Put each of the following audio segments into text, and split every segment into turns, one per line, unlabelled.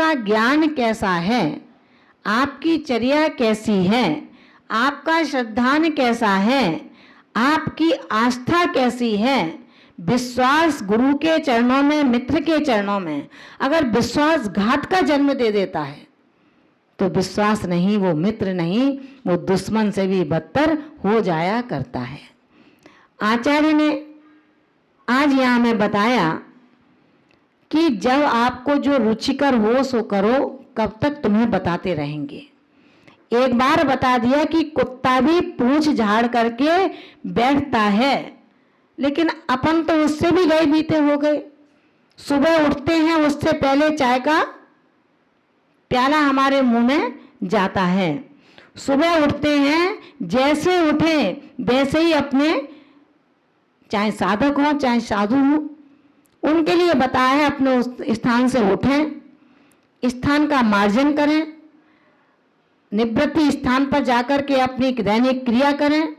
आपका ज्ञान कैसा है, आपकी चर्या कैसी है, आपका श्रद्धान कैसा है, आपकी आस्था कैसी है। विश्वास गुरु के चरणों में, मित्र के चरणों में अगर विश्वासघात का जन्म दे देता है तो विश्वास नहीं, वो मित्र नहीं, वो दुश्मन से भी बदतर हो जाया करता है। आचार्य ने आज यहाँ में बताया कि जब आपको जो रुचिकर हो सो करो, कब तक तुम्हें बताते रहेंगे। एक बार बता दिया कि कुत्ता भी पूंछ झाड़ करके बैठता है, लेकिन अपन तो उससे भी गए बीते हो गए। सुबह उठते हैं, उससे पहले चाय का प्याला हमारे मुंह में जाता है। सुबह उठते हैं, जैसे उठे वैसे ही अपने, चाहे साधक हो चाहे साधु हो, उनके लिए बताया है अपने उस स्थान से उठें, स्थान का मार्जन करें, निवृत्ति स्थान पर जाकर के अपनी दैनिक क्रिया करें,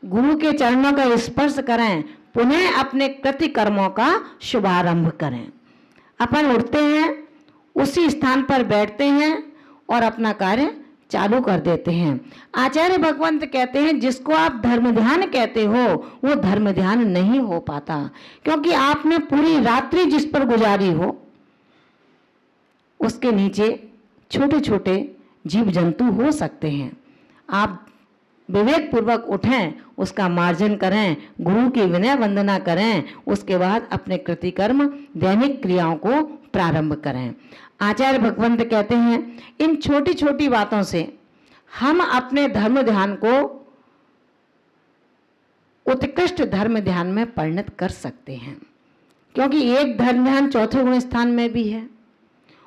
गुरु के चरणों का स्पर्श करें, पुनः अपने कृत्य कर्मों का शुभारंभ करें। अपन उठते हैं, उसी स्थान पर बैठते हैं और अपना कार्य चालू कर देते हैं। आचार्य भगवंत कहते हैं जिसको आप धर्म ध्यान कहते हो वो धर्म ध्यान नहीं हो पाता, क्योंकि आपने पूरी रात्रि जिस पर गुजारी हो उसके नीचे छोटे छोटे जीव जंतु हो सकते हैं। आप विवेक पूर्वक उठें, उसका मार्जन करें, गुरु की विनय वंदना करें, उसके बाद अपने कृतिकर्म दैनिक क्रियाओं को प्रारंभ करें। आचार्य भगवंत कहते हैं इन छोटी छोटी बातों से हम अपने धर्म ध्यान को उत्कृष्ट धर्म ध्यान में परिणत कर सकते हैं, क्योंकि एक धर्म ध्यान चौथे गुण स्थान में भी है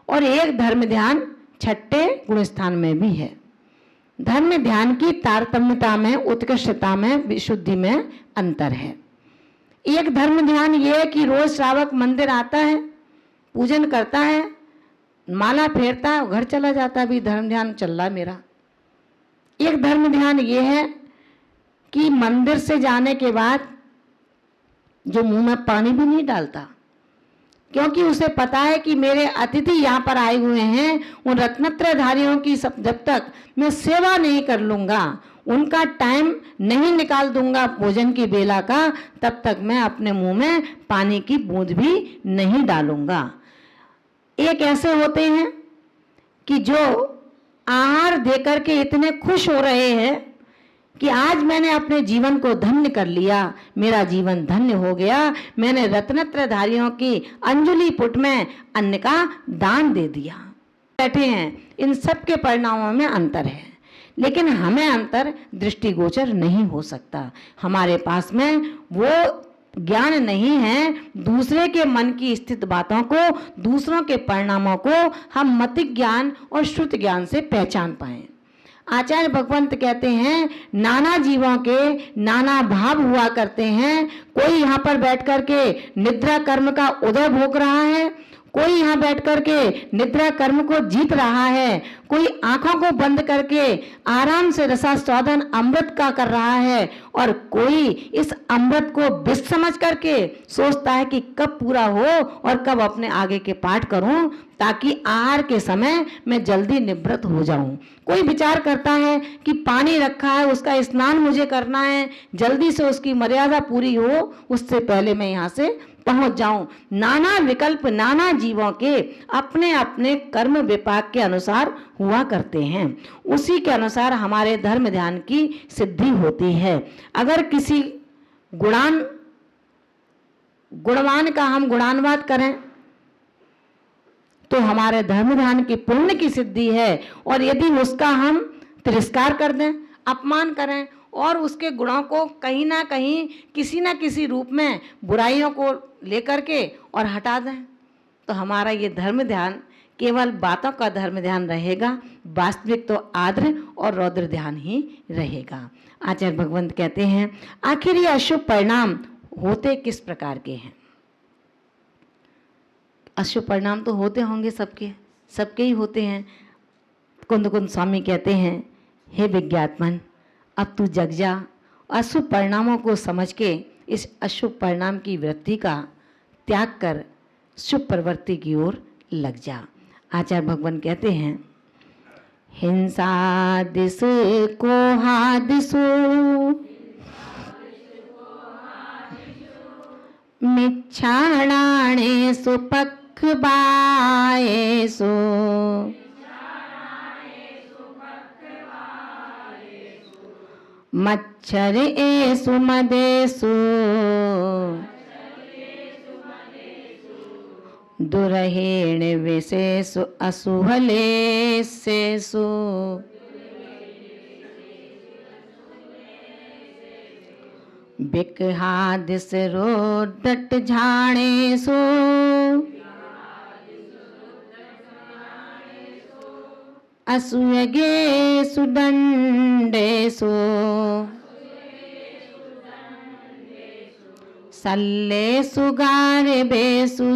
और एक धर्म ध्यान छठे गुण स्थान में भी है। धर्म ध्यान की तारतम्यता में, उत्कृष्टता में, विशुद्धि में अंतर है। एक धर्म ध्यान ये है कि रोज श्रावक मंदिर आता है, पूजन करता है, माला फेरता है, घर चला जाता है, भी धर्म ध्यान चल रहा है मेरा। एक धर्म ध्यान ये है कि मंदिर से जाने के बाद जो मुंह में पानी भी नहीं डालता, क्योंकि उसे पता है कि मेरे अतिथि यहाँ पर आए हुए हैं, उन रत्नत्रयधारियों की जब तक मैं सेवा नहीं कर लूँगा, उनका टाइम नहीं निकाल दूंगा भोजन की बेला का, तब तक मैं अपने मुंह में पानी की बूंद भी नहीं डालूंगा। एक ऐसे होते हैं कि जो आहार देकर के इतने खुश हो रहे हैं कि आज मैंने अपने जीवन को धन्य कर लिया, मेरा जीवन धन्य हो गया, मैंने रत्नत्रयधारियों की अंजलि पुट में अन्न का दान दे दिया। बैठे हैं, इन सब के परिणामों में अंतर है, लेकिन हमें अंतर दृष्टिगोचर नहीं हो सकता। हमारे पास में वो ज्ञान नहीं है दूसरे के मन की स्थित बातों को, दूसरों के परिणामों को हम मतिक ज्ञान और श्रुत ज्ञान से पहचान पाएं। आचार्य भगवंत कहते हैं नाना जीवों के नाना भाव हुआ करते हैं। कोई यहाँ पर बैठ करके निद्रा कर्म का उदय भोग रहा है, कोई यहाँ बैठ करके निद्रा कर्म को जीत रहा है, कोई आंखों को बंद करके आराम से रसास्वादन अमृत का कर रहा है, और कोई इस अमृत को विष समझ करके सोचता है कि कब पूरा हो और कब अपने आगे के पाठ करूं ताकि आहार के समय मैं जल्दी निवृत्त हो जाऊं। कोई विचार करता है कि पानी रखा है, उसका स्नान मुझे करना है, जल्दी से उसकी मर्यादा पूरी हो, उससे पहले मैं यहाँ से पहुंच जाऊं। नाना विकल्प नाना जीवों के अपने अपने कर्म विपाक के अनुसार हुआ करते हैं, उसी के अनुसार हमारे धर्म ध्यान की सिद्धि होती है। अगर किसी गुणवान का हम गुणानुवाद करें तो हमारे धर्म ध्यान की पुण्य की सिद्धि है, और यदि उसका हम तिरस्कार कर दें, अपमान करें और उसके गुणों को कहीं ना कहीं किसी ना किसी रूप में बुराइयों को लेकर के और हटा दें, तो हमारा ये धर्म ध्यान केवल बातों का धर्म ध्यान रहेगा, वास्तविक तो आद्र और रौद्र ध्यान ही रहेगा। आचार्य भगवंत कहते हैं आखिर ये अशुभ परिणाम होते किस प्रकार के हैं। अशुभ परिणाम तो होते होंगे, सबके ही होते हैं। कुंद स्वामी कहते हैं हे विज्ञात्मन, अब तू जग जा, अशुभ परिणामों को समझ के इस अशुभ परिणाम की वृत्ति का त्याग कर शुभ प्रवृत्ति की ओर लग जा। आचार्य भगवान कहते हैं, हिंसा दिस को हादिसु मिच्छाणाणेषु पक्खबायेषु मच्छरेषु मदेषु दुरहेण विशेषु असुहलेषु बिकहादिस रोदट झाणेषु असुयगेषु दण्डेषु सल्लेषु गारवेषु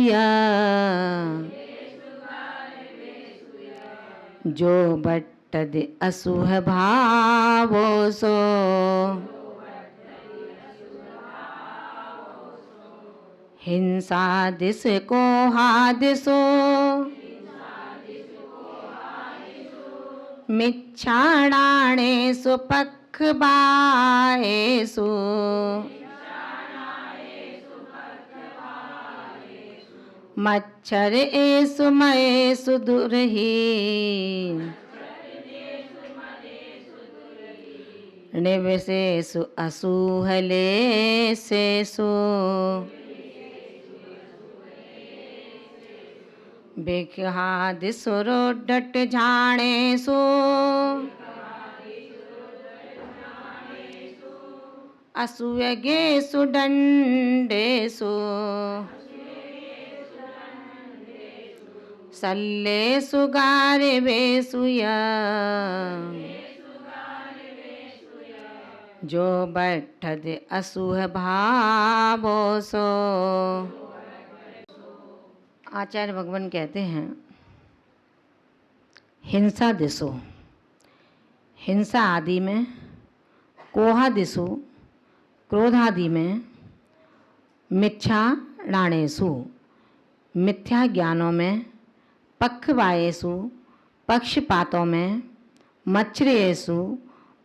जो बट्टद असुह भावोसो हिंसा दिस को हादिसो मिच्छाणाणेषु पक्खबायेषु मच्छरेषु मयेषु दुर्हि निवसेषु असूहलेषु बिकहादिषु रोदट झाणेषु असुयगेषु दण्डेषु सल्लेषु गारवेषु जो बट्ठद असुह भावोसो। आचार्य भगवान कहते हैं, हिंसा दिशो, हिंसा आदि में, कोहा दिशो, क्रोध आदि में, मिच्छा राणेषु, मिथ्या ज्ञानों में, पक्षवायेषु, पक्षपातों में, मच्छरेषु,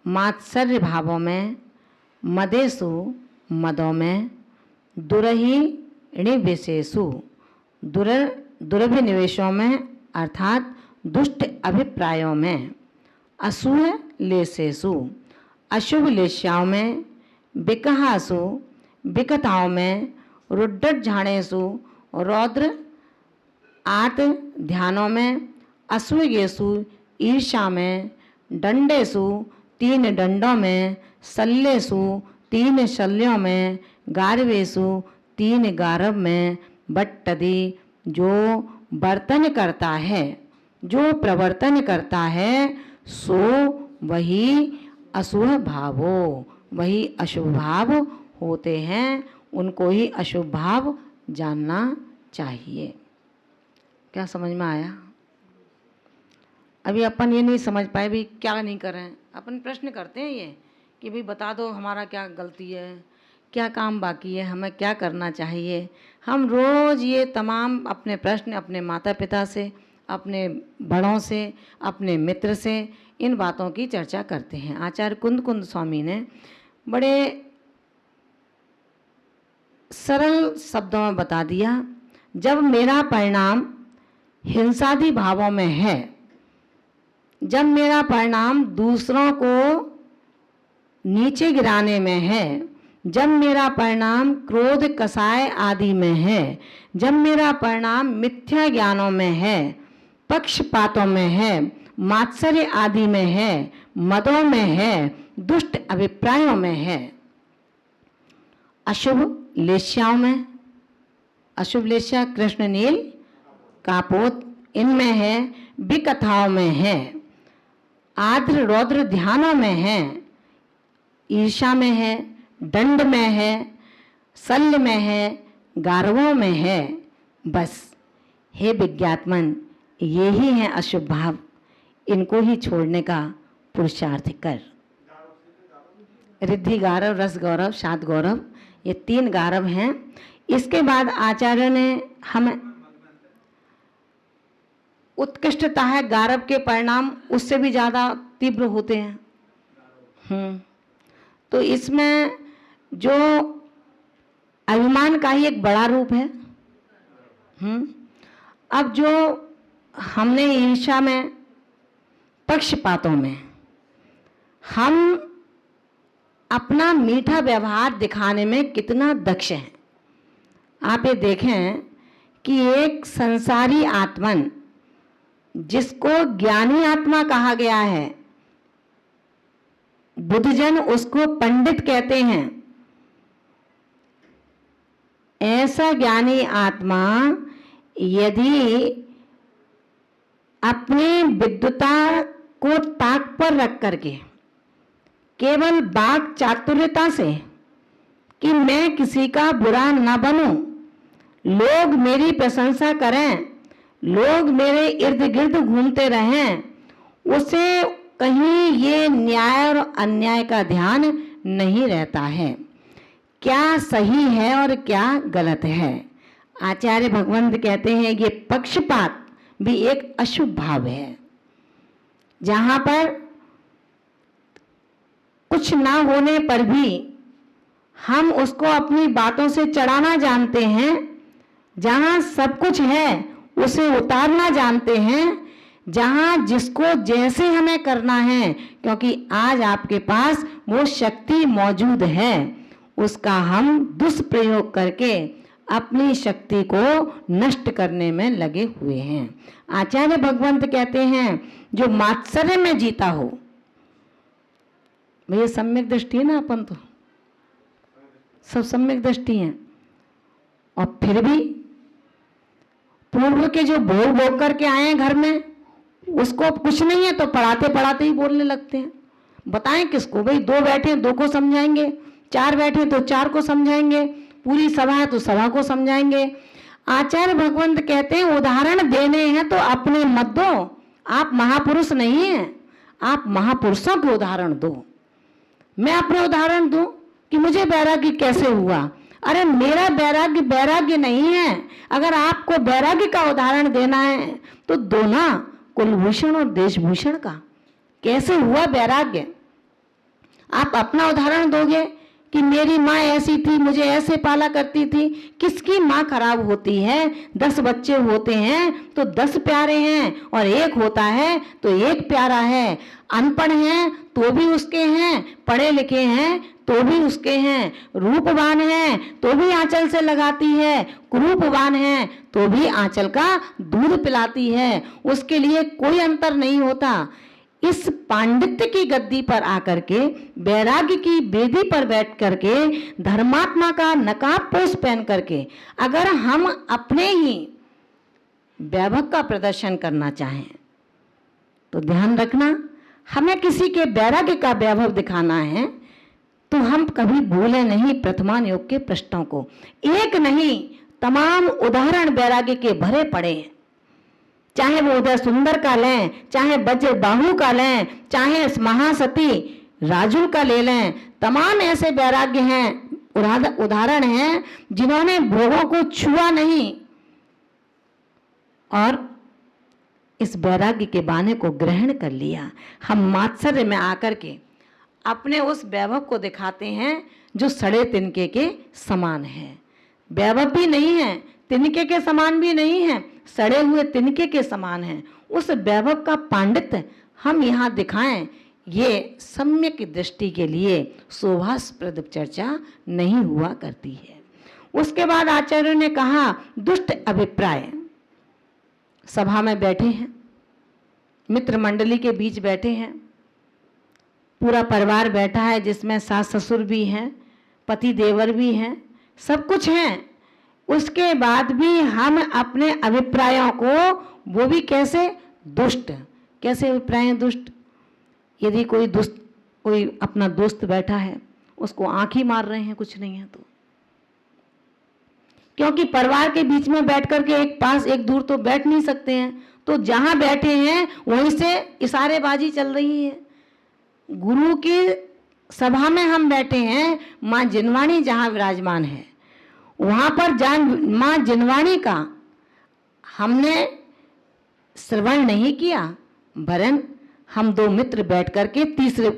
मात्सर्य भावों में, मदेषु, मदों में, दुरहिणिविषेषु, दुरभिनिवेशों में अर्थात दुष्ट अभिप्रायों में, असूह लेसेषु, अशुभ लेश्याओं में, बिकहासु, विकताओं में, रुड्डट झाणेषु, रौद्र आर्त ध्यानों में, असूयेषु, ईर्ष्या में, दंडेषु, 3 दंडों में, सल्लेषु, 3 शल्यों में, गारवेषु, 3 गारव में, बट्टदि जो बर्तन करता है, जो प्रवर्तन करता है, सो वही अशुभ भावो, वही अशुभ भाव होते हैं, उनको ही अशुभ भाव जानना चाहिए। क्या समझ में आया? अभी अपन ये नहीं समझ पाए भी क्या नहीं कर रहे हैं। अपन प्रश्न करते हैं ये कि भाई बता दो हमारा क्या गलती है, क्या काम बाकी है, हमें क्या करना चाहिए। हम रोज़ ये तमाम अपने प्रश्न अपने माता पिता से, अपने बड़ों से, अपने मित्र से इन बातों की चर्चा करते हैं। आचार्य कुंद स्वामी ने बड़े सरल शब्दों में बता दिया, जब मेरा परिणाम हिंसादी भावों में है, जब मेरा परिणाम दूसरों को नीचे गिराने में है, जब मेरा परिणाम क्रोध कसाय आदि में है, जब मेरा परिणाम मिथ्या ज्ञानों में है, पक्षपातों में है, मात्सर्य आदि में है, मदों में है, दुष्ट अभिप्रायों में है, अशुभ लेश्याओं में, अशुभ लेश्या कृष्ण नील कापोत इनमें है, विकथाओं में है, आद्र रौद्र ध्यानों में है, ईर्ष्या में है, दंड में है, शल्य में है, गारवों में है। बस हे विज्ञात्मन, ये ही है अशुभ भाव, इनको ही छोड़ने का पुरुषार्थ कर। रिद्धि गारव, रस गौरव, शाद गौरव, ये 3 गारव हैं। इसके बाद आचार्य ने हमें उत्कृष्टता है, गारव के परिणाम उससे भी ज़्यादा तीव्र होते हैं। तो इसमें जो अभिमान का ही एक बड़ा रूप है। अब जो हमने ईर्ष्या में, पक्षपातों में हम अपना मीठा व्यवहार दिखाने में कितना दक्ष हैं। आप ये देखें कि एक संसारी आत्मन जिसको ज्ञानी आत्मा कहा गया है, बुद्धजन उसको पंडित कहते हैं, ऐसा ज्ञानी आत्मा यदि अपनी विद्वता को ताक पर रख करके केवल वाक चातुर्यता से कि मैं किसी का बुरा न बनूं, लोग मेरी प्रशंसा करें, लोग मेरे इर्द गिर्द घूमते रहें, उसे कहीं ये न्याय और अन्याय का ध्यान नहीं रहता है, क्या सही है और क्या गलत है। आचार्य भगवंत कहते हैं ये पक्षपात भी एक अशुभ भाव है, जहां पर कुछ ना होने पर भी हम उसको अपनी बातों से चढ़ाना जानते हैं, जहां सब कुछ है उसे उतारना जानते हैं, जहां जिसको जैसे हमें करना है, क्योंकि आज आपके पास वो शक्ति मौजूद है, उसका हम दुष्प्रयोग करके अपनी शक्ति को नष्ट करने में लगे हुए हैं। आचार्य भगवंत कहते हैं जो मात्सर्य में जीता हो, भैया सम्यक दृष्टि है ना, अपन तो सब सम्यक दृष्टि हैं, और फिर भी पूर्व के जो भोग भोग करके आए हैं घर में, उसको कुछ नहीं है तो पढ़ाते पढ़ाते ही बोलने लगते हैं। बताएं किसको भाई, दो बैठे दो को समझाएंगे, चार बैठे तो चार को समझाएंगे, पूरी सभा है तो सभा को समझाएंगे। आचार्य भगवंत कहते हैं उदाहरण देने हैं तो अपने मत दो, आप महापुरुष नहीं हैं, आप महापुरुषों के उदाहरण दो। मैं अपने उदाहरण दूं कि मुझे वैराग्य कैसे हुआ, अरे मेरा वैराग्य वैराग्य नहीं है। अगर आपको वैराग्य का उदाहरण देना है तो दो ना, कुलभूषण और देशभूषण का कैसे हुआ वैराग्य। आप अपना उदाहरण दोगे कि मेरी माँ ऐसी थी, मुझे ऐसे पाला करती थी, किसकी माँ खराब होती है, 10 बच्चे होते हैं तो 10 प्यारे हैं, और एक होता है तो एक प्यारा है। अनपढ़ हैं तो भी उसके हैं, पढ़े लिखे हैं तो भी उसके हैं, रूपवान हैं तो भी आंचल से लगाती है, कुरूपवान हैं तो भी आंचल का दूध पिलाती है, उसके लिए कोई अंतर नहीं होता। इस पांडित्य की गद्दी पर आकर के, वैराग्य की वेदी पर बैठ करके, धर्मात्मा का नकाब पोष पहन करके अगर हम अपने ही वैभव का प्रदर्शन करना चाहें तो ध्यान रखना, हमें किसी के वैराग्य का वैभव दिखाना है तो हम कभी भूलें नहीं प्रथमान योग के पृष्ठों को। एक नहीं, तमाम उदाहरण वैराग्य के भरे पड़े हैं, चाहे वो उदय सुंदर का लें, चाहे वज्र बाहु का लें, चाहे महासती राजू का ले लें, तमाम ऐसे वैराग्य हैं, उदाहरण हैं जिन्होंने भोगों को छुआ नहीं और इस वैराग्य के बाने को ग्रहण कर लिया। हम मात्सर्य में आकर के अपने उस वैभव को दिखाते हैं जो सड़े तिनके के समान है। वैभव भी नहीं है, तिनके के समान भी नहीं है, सड़े हुए तिनके के समान है। उस वैभव का पांडित्य हम यहाँ दिखाएं, ये सम्यक दृष्टि के लिए शोभास्पद चर्चा नहीं हुआ करती है। उसके बाद आचार्य ने कहा दुष्ट अभिप्राय। सभा में बैठे हैं, मित्र मंडली के बीच बैठे हैं, पूरा परिवार बैठा है जिसमें सास ससुर भी हैं, पति देवर भी हैं, सब कुछ हैं। उसके बाद भी हम अपने अभिप्रायों को, वो भी कैसे, दुष्ट। कैसे अभिप्राय दुष्ट? यदि कोई अपना दोस्त बैठा है, उसको आंख ही मार रहे हैं, कुछ नहीं है तो, क्योंकि परिवार के बीच में बैठ करके एक पास एक दूर तो बैठ नहीं सकते हैं, तो जहां बैठे हैं वहीं से इशारेबाजी चल रही है। गुरु की सभा में हम बैठे हैं, माँ जिनवाणी जहां विराजमान है वहां पर माँ जिनवाणी का हमने श्रवण नहीं किया, वरन हम दो मित्र बैठ करके तीसरे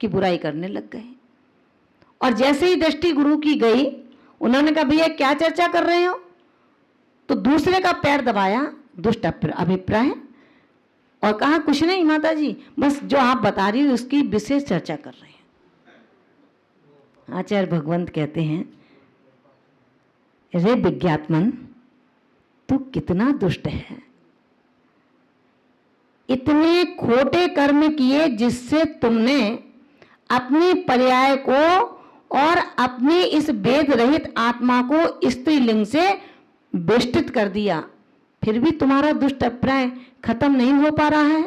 की बुराई करने लग गए। और जैसे ही दृष्टि गुरु की गई, उन्होंने कहा भैया क्या चर्चा कर रहे हो, तो दूसरे का पैर दबाया दुष्ट अभिप्राय और कहा कुछ नहीं माता जी, बस जो आप बता रही हो उसकी विशेष चर्चा कर रहे हैं। आचार्य भगवंत कहते हैं, रे विज्ञात्मन, तू कितना दुष्ट है। इतने खोटे कर्म किए जिससे तुमने अपनी पर्याय को और अपनी इस वेद रहित आत्मा को स्त्रीलिंग से बेष्टित कर दिया, फिर भी तुम्हारा दुष्ट अभिप्राय खत्म नहीं हो पा रहा है,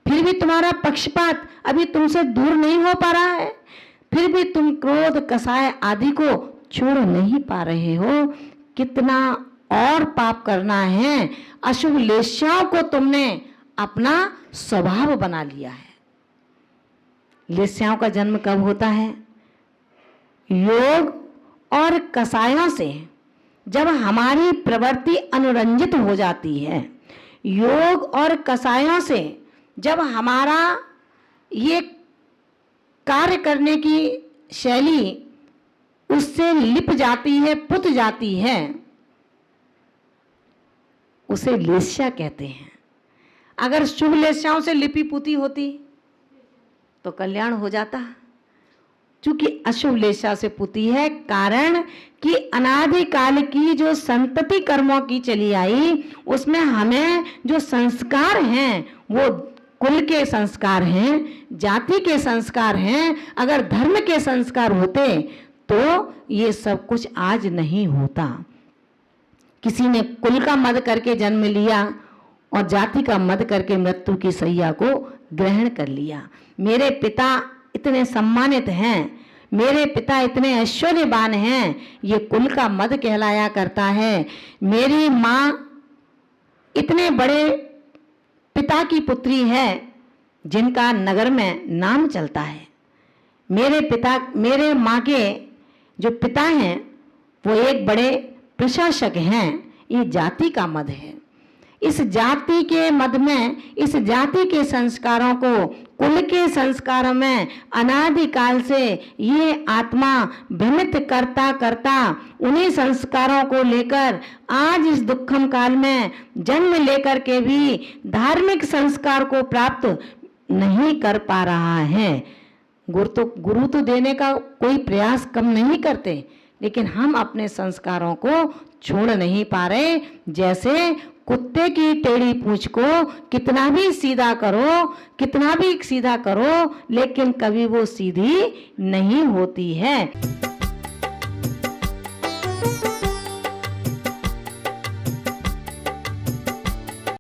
फिर भी तुम्हारा पक्षपात अभी तुमसे दूर नहीं हो पा रहा है, फिर भी तुम क्रोध कसाय आदि को छोड़ नहीं पा रहे हो। कितना और पाप करना है। अशुभ लेश्याओं को तुमने अपना स्वभाव बना लिया है। लेश्याओं का जन्म कब होता है? योग और कसायों से जब हमारी प्रवृत्ति अनुरंजित हो जाती है, योग और कसायों से जब हमारा ये कार्य करने की शैली उससे लिप जाती है, पुत जाती है, उसे लेस्या कहते हैं। अगर शुभ लेस्याओं से लिपि पुती होती तो कल्याण हो जाता, क्योंकि अशुभ लेस्या से पुती है। कारण कि अनादिकाल की जो संतति कर्मों की चली आई, उसमें हमें जो संस्कार हैं वो कुल के संस्कार हैं, जाति के संस्कार हैं। अगर धर्म के संस्कार होते तो ये सब कुछ आज नहीं होता। किसी ने कुल का मद करके जन्म लिया और जाति का मद करके मृत्यु की सैया को ग्रहण कर लिया। मेरे पिता इतने सम्मानित हैं, मेरे पिता इतने ऐश्वर्यवान हैं, ये कुल का मद कहलाया करता है। मेरी माँ इतने बड़े पिता की पुत्री है जिनका नगर में नाम चलता है। मेरे माँ के जो पिता हैं वो एक बड़े प्रशासक हैं। ये जाति का मद है। इस जाति के मद में, इस जाति के संस्कारों को कुल के संस्कारों में अनादिकाल से ये आत्मा भ्रमित करता करता उन्हीं संस्कारों को लेकर आज इस दुखम काल में जन्म लेकर के भी धार्मिक संस्कार को प्राप्त नहीं कर पा रहा है। गुरु तो देने का कोई प्रयास कम नहीं करते, लेकिन हम अपने संस्कारों को छोड़ नहीं पा रहे। जैसे कुत्ते की टेढ़ी पूंछ को कितना भी सीधा करो, लेकिन कभी वो सीधी नहीं होती है।